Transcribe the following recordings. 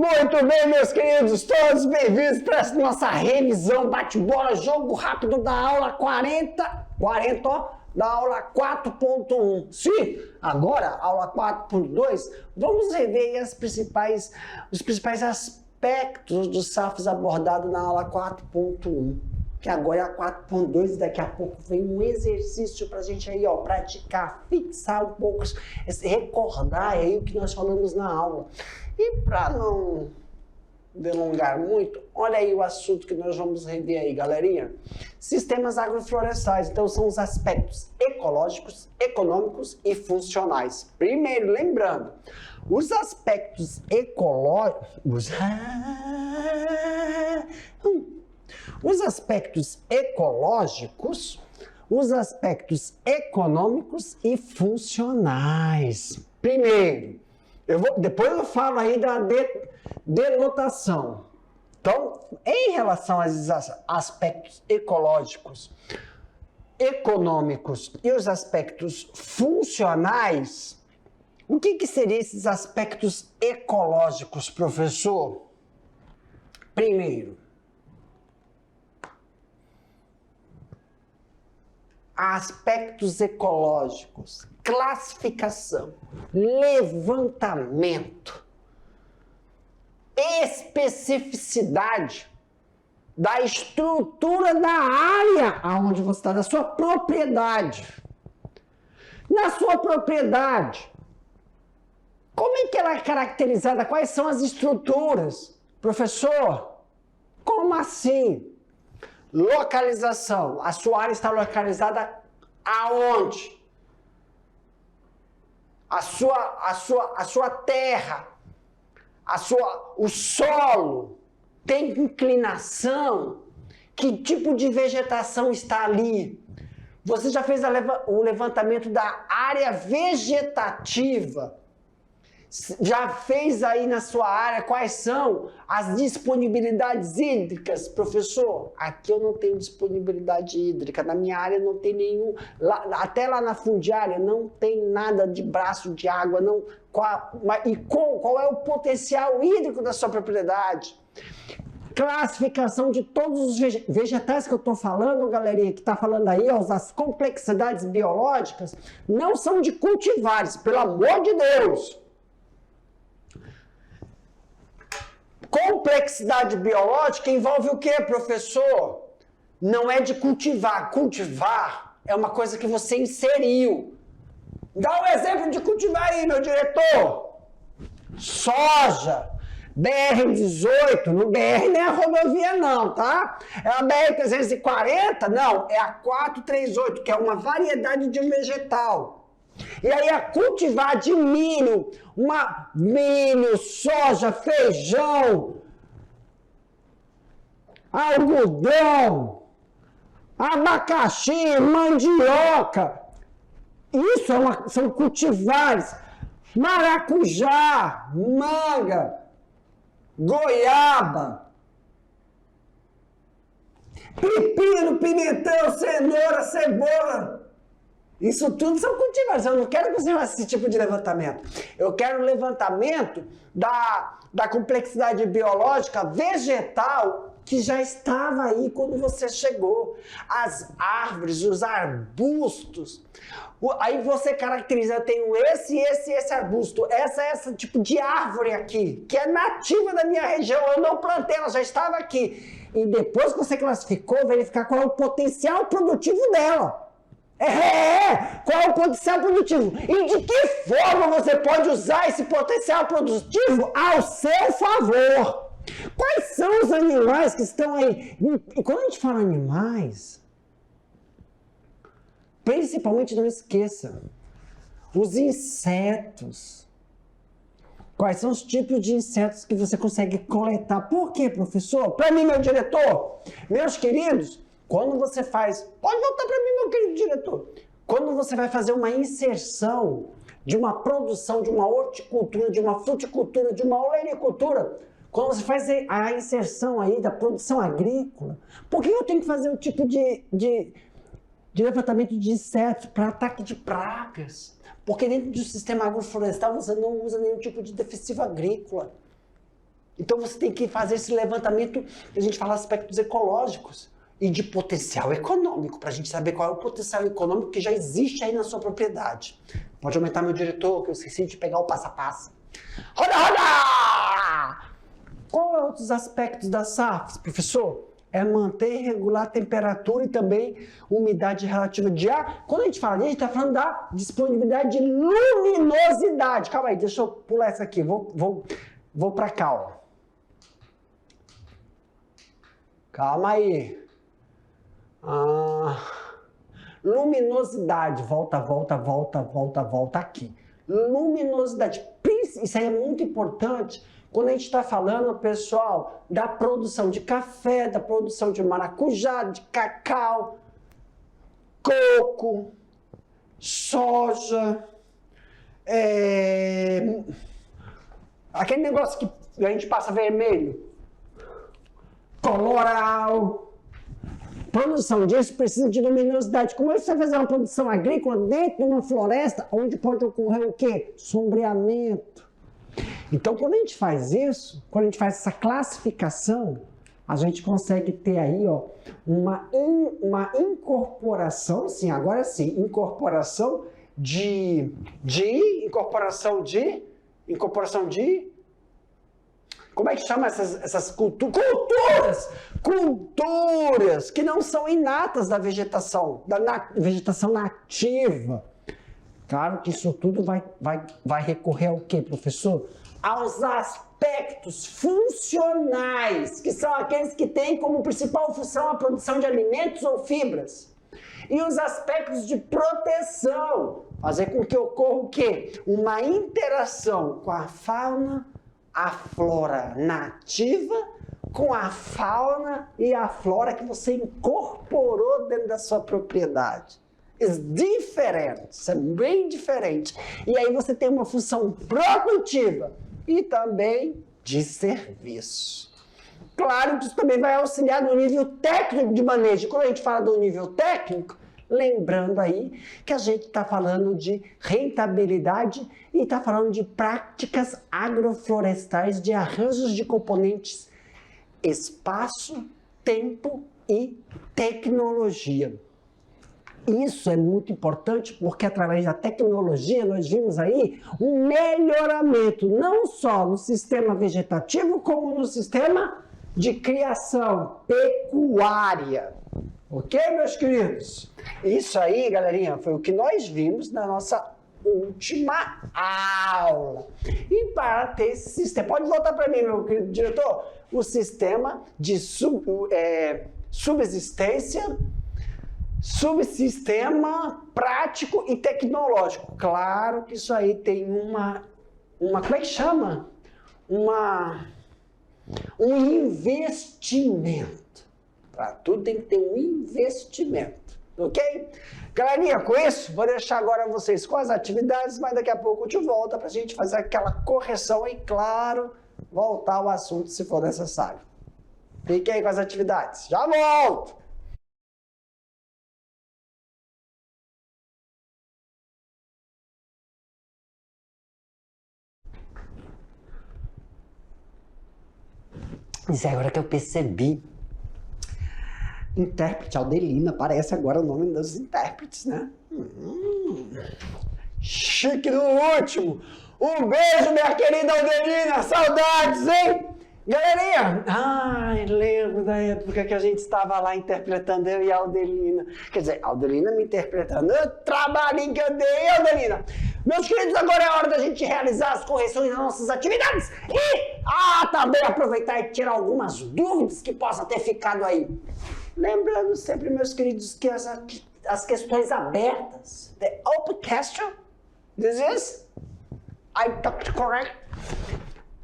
Muito bem, meus queridos, todos bem-vindos para essa nossa revisão, bate-bola, jogo rápido da aula 40, ó, da aula 4.1. Sim, agora, aula 4.2, vamos rever os principais aspectos dos SAFs abordados na aula 4.1. Que agora é a 4.2 e daqui a pouco vem um exercício para a gente aí, ó, praticar, fixar um pouco, recordar aí o que nós falamos na aula. E para não delongar muito, olha aí o assunto que nós vamos rever aí, galerinha. Sistemas agroflorestais, então são os aspectos ecológicos, econômicos e funcionais. Primeiro, lembrando, os aspectos ecológicos... Os aspectos ecológicos, os aspectos econômicos e funcionais. Primeiro, depois eu falo aí da denotação. Então, em relação aos aspectos ecológicos, econômicos e os aspectos funcionais, o que seriam esses aspectos ecológicos, professor? Primeiro, aspectos ecológicos, classificação, levantamento, especificidade da estrutura da área aonde você está, da sua propriedade. Na sua propriedade, como é que ela é caracterizada? Quais são as estruturas? Professor, como assim? Localização. A sua área está localizada aonde? A sua terra, o solo tem inclinação? Que tipo de vegetação está ali? Você já fez o levantamento da área vegetativa? Já fez aí na sua área quais são as disponibilidades hídricas, professor? Aqui eu não tenho disponibilidade hídrica, na minha área não tem nenhum, até lá na fundiária não tem nada de braço de água, não. Qual é o potencial hídrico da sua propriedade? Classificação de todos os vegetais que eu estou falando, galerinha, que está falando aí, as complexidades biológicas, não são de cultivares, pelo amor de Deus. Complexidade biológica envolve o quê, professor? Não é de cultivar. Cultivar é uma coisa que você inseriu. Dá um exemplo de cultivar aí, meu diretor. Soja. BR-18, no BR não é a rodovia não, tá? É a BR-340? Não, é a 438, que é uma variedade de um vegetal. E aí a cultivar de milho, milho, soja, feijão, algodão, abacaxi, mandioca. Isso são cultivares. Maracujá, manga, goiaba, pepino, pimentão, cenoura, cebola. Isso tudo são cultivares. Eu não quero que você faça esse tipo de levantamento. Eu quero levantamento da complexidade biológica vegetal que já estava aí quando você chegou. As árvores, os arbustos. Aí você caracteriza, eu tenho esse arbusto, esse tipo de árvore aqui, que é nativa da minha região. Eu não plantei, ela já estava aqui. E depois que você classificou, verificar qual é o potencial produtivo dela. Qual é o potencial produtivo? E de que forma você pode usar esse potencial produtivo ao seu favor? Quais são os animais que estão aí? E quando a gente fala animais, principalmente não esqueça, os insetos. Quais são os tipos de insetos que você consegue coletar? Por quê, professor? Para mim, meu diretor, meus queridos, quando você faz... Pode voltar para mim, meu querido diretor. Quando você vai fazer uma inserção de uma produção, de uma horticultura, de uma fruticultura, de uma olericultura, quando você faz a inserção aí da produção agrícola, por que eu tenho que fazer um tipo de levantamento de insetos para ataque de pragas? Porque dentro do sistema agroflorestal você não usa nenhum tipo de defensivo agrícola. Então você tem que fazer esse levantamento, a gente fala aspectos ecológicos e de potencial econômico, para a gente saber qual é o potencial econômico que já existe aí na sua propriedade. Pode aumentar, meu diretor, que eu esqueci de pegar o passo a passo. Roda, roda! Qual é outros aspectos das SAFs, professor? É manter e regular a temperatura e também umidade relativa de ar. Quando a gente fala disso, a gente está falando da disponibilidade de luminosidade. Calma aí, deixa eu pular essa aqui. Vou para cá, ó. Calma aí. Luminosidade. Volta aqui. Luminosidade. Isso aí é muito importante. Quando a gente está falando, pessoal, da produção de café, da produção de maracujá, de cacau, coco, soja, aquele negócio que a gente passa vermelho, coloral. Produção disso precisa de luminosidade. Como é que você vai fazer uma produção agrícola dentro de uma floresta, onde pode ocorrer o quê? Sombreamento. Então, quando a gente faz isso, quando a gente faz essa classificação, a gente consegue ter aí, ó, uma incorporação, sim, agora sim, incorporação de como é que chama essas culturas? Culturas que não são inatas da vegetação nativa. Claro que isso tudo vai recorrer ao quê, professor? Aos aspectos funcionais, que são aqueles que têm como principal função a produção de alimentos ou fibras. E os aspectos de proteção, fazer com que ocorra o quê? Uma interação com a fauna, a flora nativa, com a fauna e a flora que você incorporou dentro da sua propriedade. É diferente, isso é bem diferente. E aí você tem uma função produtiva e também de serviço. Claro que isso também vai auxiliar no nível técnico de manejo. Quando a gente fala do nível técnico, lembrando aí que a gente está falando de rentabilidade e está falando de práticas agroflorestais, de arranjos de componentes, espaço, tempo e tecnologia. Isso é muito importante porque através da tecnologia nós vimos aí um melhoramento não só no sistema vegetativo como no sistema de criação pecuária. Ok, meus queridos? Isso aí, galerinha, foi o que nós vimos na nossa última aula. E para ter esse sistema, pode voltar para mim, meu querido diretor, o sistema de subsistência, subsistema prático e tecnológico. Claro que isso aí tem uma como é que chama? Um investimento. Para tudo tem que ter um investimento, ok? Galerinha, com isso, vou deixar agora vocês com as atividades, mas daqui a pouco eu te volto para a gente fazer aquela correção e, claro, voltar ao assunto se for necessário. Fiquem aí com as atividades. Já volto! Isso é agora que eu percebi. Intérprete Aldelina, aparece agora o nome dos intérpretes, né? Chique no último! Um beijo, minha querida Aldelina! Saudades, hein? Galerinha! Ai, lembro da época que a gente estava lá interpretando, eu e a Aldelina. Quer dizer, a Aldelina me interpretando. Eu trabalho que eu dei, Aldelina! Meus queridos, agora é a hora da gente realizar as correções das nossas atividades e também aproveitar e tirar algumas dúvidas que possam ter ficado aí. Lembrando sempre, meus queridos, que as questões abertas, the open question, this is, I talked correct.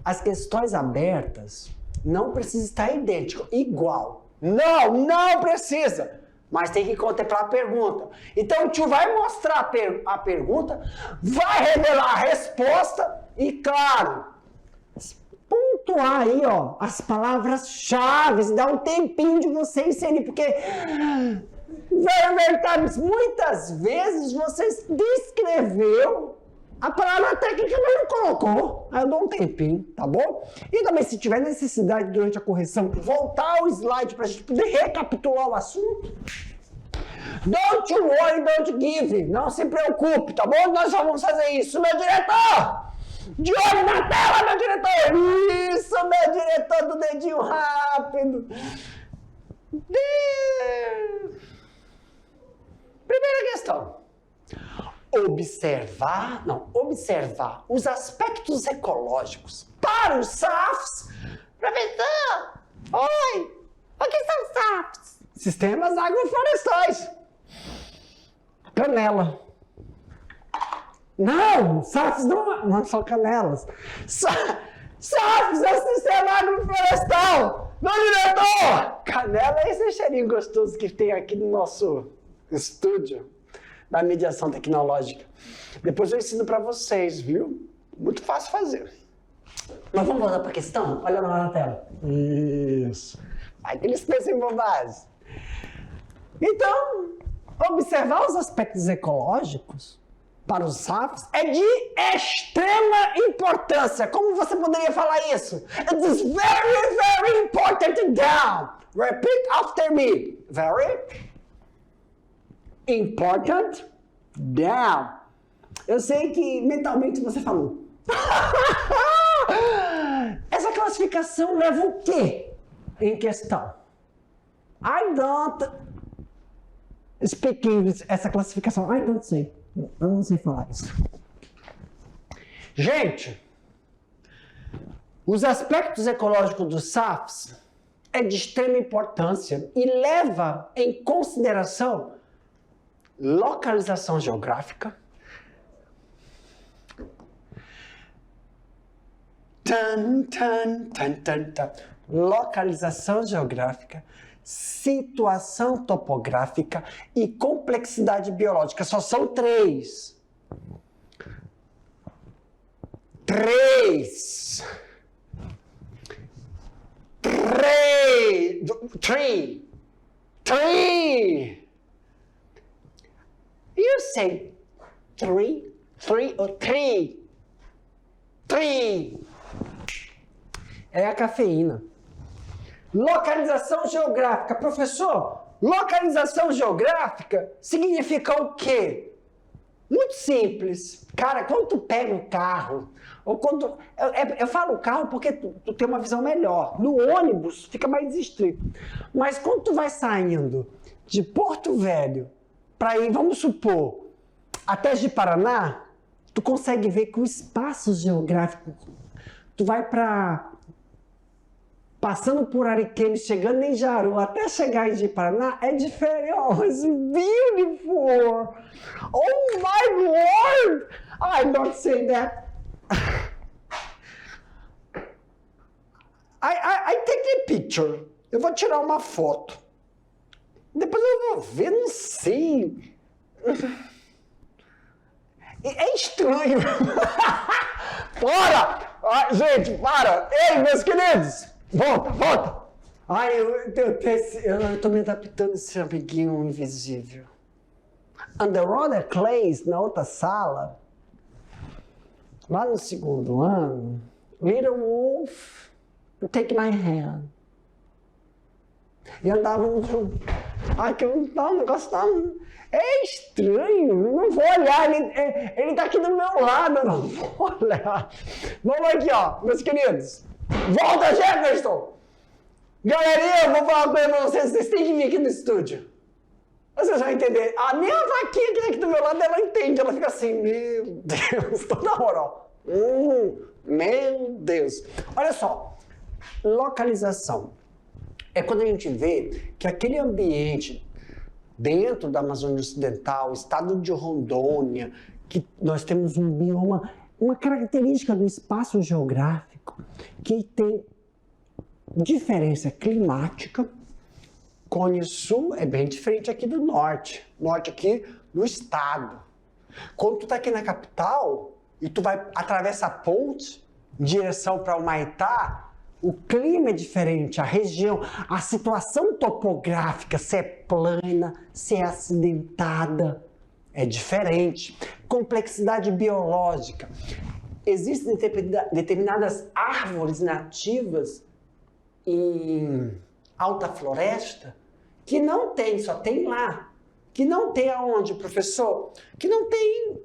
As questões abertas não precisam estar idênticas, igual. Não precisa. Mas tem que contemplar a pergunta. Então o tio vai mostrar a pergunta, vai revelar a resposta e, claro, pontuar aí, ó, as palavras-chave, dá um tempinho de você inserir, porque muitas vezes você descreveu A palavra técnica ela não colocou. Aí eu dou um tempinho, tá bom? E também, se tiver necessidade durante a correção, voltar ao slide para a gente poder recapitular o assunto. Don't you worry, don't give. Não se preocupe, tá bom? Nós só vamos fazer isso, meu diretor! De olho na tela, meu diretor! Isso, meu diretor do dedinho rápido! Primeira questão. Observar os aspectos ecológicos para os SAFs. Professor, oi, o que são SAFs? Sistemas agroforestais. Canela. Não, SAFs não são canelas. SAFs é o sistema agroflorestal. Meu diretor! Canela é esse cheirinho gostoso que tem aqui no nosso estúdio da mediação tecnológica. Depois eu ensino para vocês, viu? Muito fácil fazer. Mas vamos voltar para a questão? Olha lá na tela. Isso. Aí que eles pensam em bobagem. Então, observar os aspectos ecológicos para os SAFs é de extrema importância. Como você poderia falar isso? It is very, very important down. Repeat after me. Very important down. Eu sei que mentalmente você falou. Essa classificação leva o quê em questão? I don't speak English. Essa classificação, I don't say. Eu não sei falar isso. Gente, os aspectos ecológicos dos SAFs é de extrema importância e leva em consideração localização geográfica, localização geográfica, situação topográfica e complexidade biológica. Só são três. Three. You say three or three? Three. É a cafeína. Localização geográfica. Professor, localização geográfica significa o quê? Muito simples. Cara, quando tu pega o carro, ou quando... Eu falo carro porque tu tem uma visão melhor. No ônibus fica mais restrito. Mas quando tu vai saindo de Porto Velho para ir, vamos supor, até Ji-Paraná, tu consegue ver que o espaço geográfico, tu vai para... Passando por Ariquemes, chegando em Jaru, até chegar em Ji-Paraná, é diferente. Oh, it's beautiful! Oh my Lord! I don't say that. I take a picture. Eu vou tirar uma foto. Depois eu vou ver, não sei. É estranho. Para! Ai, gente, para! Ei, meus queridos! Volta! Ai, eu tô me adaptando a esse amiguinho invisível. And the Roder Clays, na outra sala, lá no segundo ano, Little Wolf, take my hand. E andavam juntos. Ai, que o negócio tá... É estranho, não vou olhar, ele tá aqui do meu lado, não vou olhar. Vamos aqui, ó, meus queridos. Volta, Jefferson! Galerinha, eu vou falar uma coisa pra vocês, vocês têm que vir aqui no estúdio. Vocês vão entender. A minha vaquinha que tá aqui do meu lado, ela entende, ela fica assim, meu Deus, toda hora, ó. Meu Deus. Olha só, localização. É quando a gente vê que aquele ambiente dentro da Amazônia Ocidental, estado de Rondônia, que nós temos um bioma, uma característica do espaço geográfico que tem diferença climática. Cone Sul é bem diferente aqui do norte. Norte aqui no estado. Quando tu tá aqui na capital e tu vai atravessar a ponte em direção para Humaitá, o clima é diferente, a região, a situação topográfica, se é plana, se é acidentada, é diferente. Complexidade biológica. Existem determinadas árvores nativas em alta floresta que não tem, só tem lá. Que não tem aonde, professor? Que não tem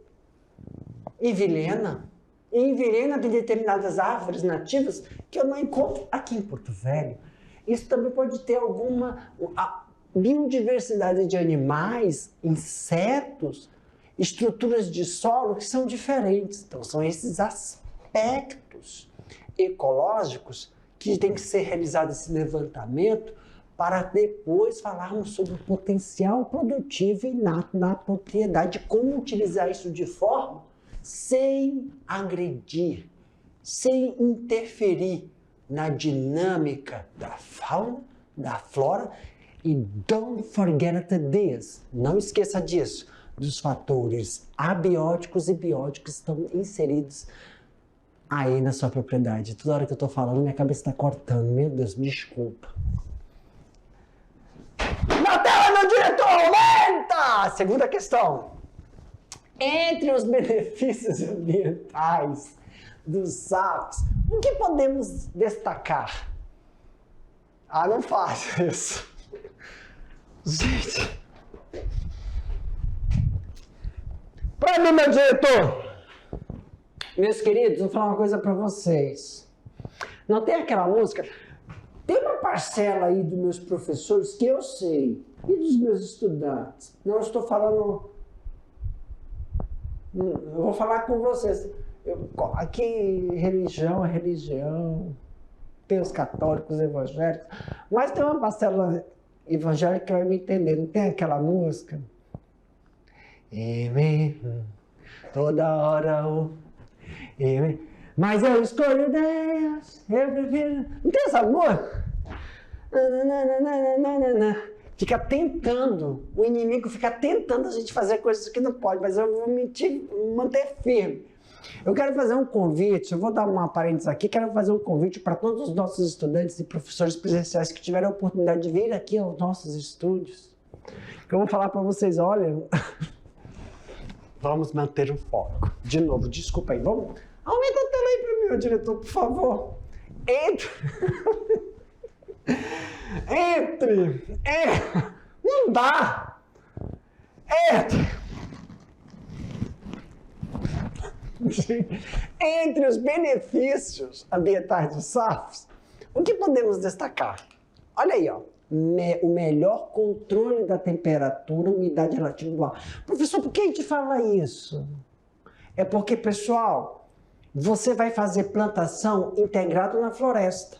em Vilhena. Em Vilhena tem determinadas árvores nativas que eu não encontro aqui em Porto Velho. Isso também pode ter alguma biodiversidade de animais, insetos, estruturas de solo que são diferentes. Então, são esses aspectos ecológicos que tem que ser realizado esse levantamento para depois falarmos sobre o potencial produtivo inato na propriedade, como utilizar isso de forma sem agredir, sem interferir na dinâmica da fauna, da flora. E don't forget this, não esqueça disso, dos fatores abióticos e bióticos estão inseridos aí na sua propriedade. Toda hora que eu estou falando, minha cabeça está cortando. Meu Deus, me desculpa. Na tela, meu diretor, aumenta! Segunda questão. Entre os benefícios ambientais dos sapos, o que podemos destacar? Ah, não faço isso. Gente. Para mim, meu diretor. Meus queridos, vou falar uma coisa para vocês. Não tem aquela música? Tem uma parcela aí dos meus professores que eu sei, e dos meus estudantes. Não estou falando... Eu vou falar com vocês. Aqui, religião é religião. Tem os católicos, evangélicos. Mas tem uma parcela evangélica que vai me entender. Não tem aquela música? Toda hora mas eu escolho Deus, eu prefiro... Não tem essa música? Fica tentando, o inimigo fica tentando a gente fazer coisas que não pode, mas eu vou manter firme. Eu quero fazer um convite, eu vou dar uma parênteses aqui, quero fazer um convite para todos os nossos estudantes e professores presenciais que tiveram a oportunidade de vir aqui aos nossos estúdios. Eu vou falar para vocês, olha, vamos manter o foco. De novo, desculpa aí, vamos... Aumenta a tela aí para mim, meu diretor, por favor. Não dá. Entre os benefícios ambientais dos sapos, o que podemos destacar? Olha aí, ó. O melhor controle da temperatura, umidade relativa do ar. Professor, por que a gente fala isso? É porque, pessoal, você vai fazer plantação integrado na floresta.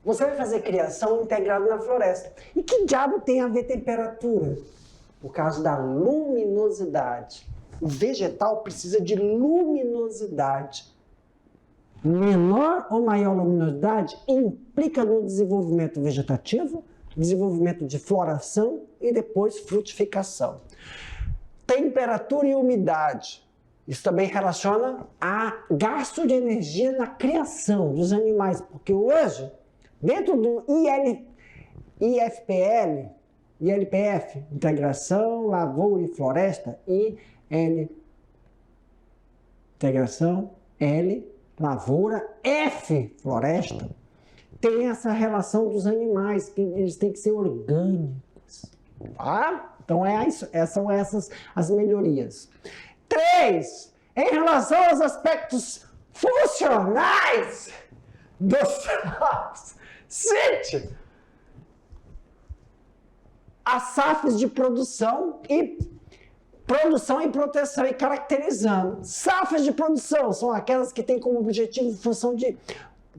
Você vai fazer criação integrado na floresta. E que diabo tem a ver temperatura? Por causa da luminosidade. O vegetal precisa de luminosidade. Menor ou maior luminosidade implica no desenvolvimento vegetativo, desenvolvimento de floração e depois frutificação. Temperatura e umidade. Isso também relaciona a gasto de energia na criação dos animais, porque hoje, dentro do ILPF, Integração, Lavoura e Floresta, Integração, L, Lavoura, F, Floresta, tem essa relação dos animais, que eles têm que ser orgânicos, tá? Então, são essas as melhorias. 3. Em relação aos aspectos funcionais dos sapos. Gente, as SAFs de produção e proteção e caracterizando. SAFs de produção são aquelas que têm como objetivo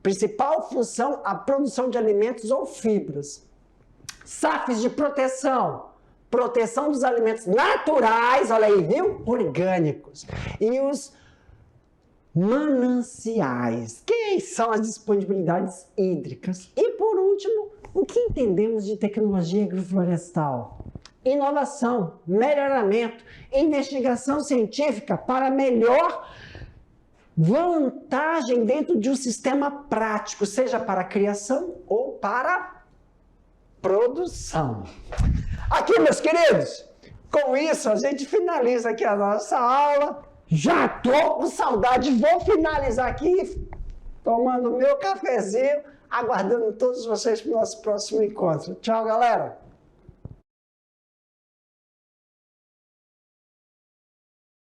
principal função a produção de alimentos ou fibras. SAFs de proteção dos alimentos naturais, olha aí, viu? Orgânicos. E os mananciais, que são as disponibilidades hídricas. E por último, o que entendemos de tecnologia agroflorestal? Inovação, melhoramento, investigação científica para melhor vantagem dentro de um sistema prático, seja para criação ou para produção. Aqui, meus queridos, Com isso, a gente finaliza aqui a nossa aula. Já tô com saudade, vou finalizar aqui, tomando meu cafezinho, aguardando todos vocês para o nosso próximo encontro. Tchau, galera!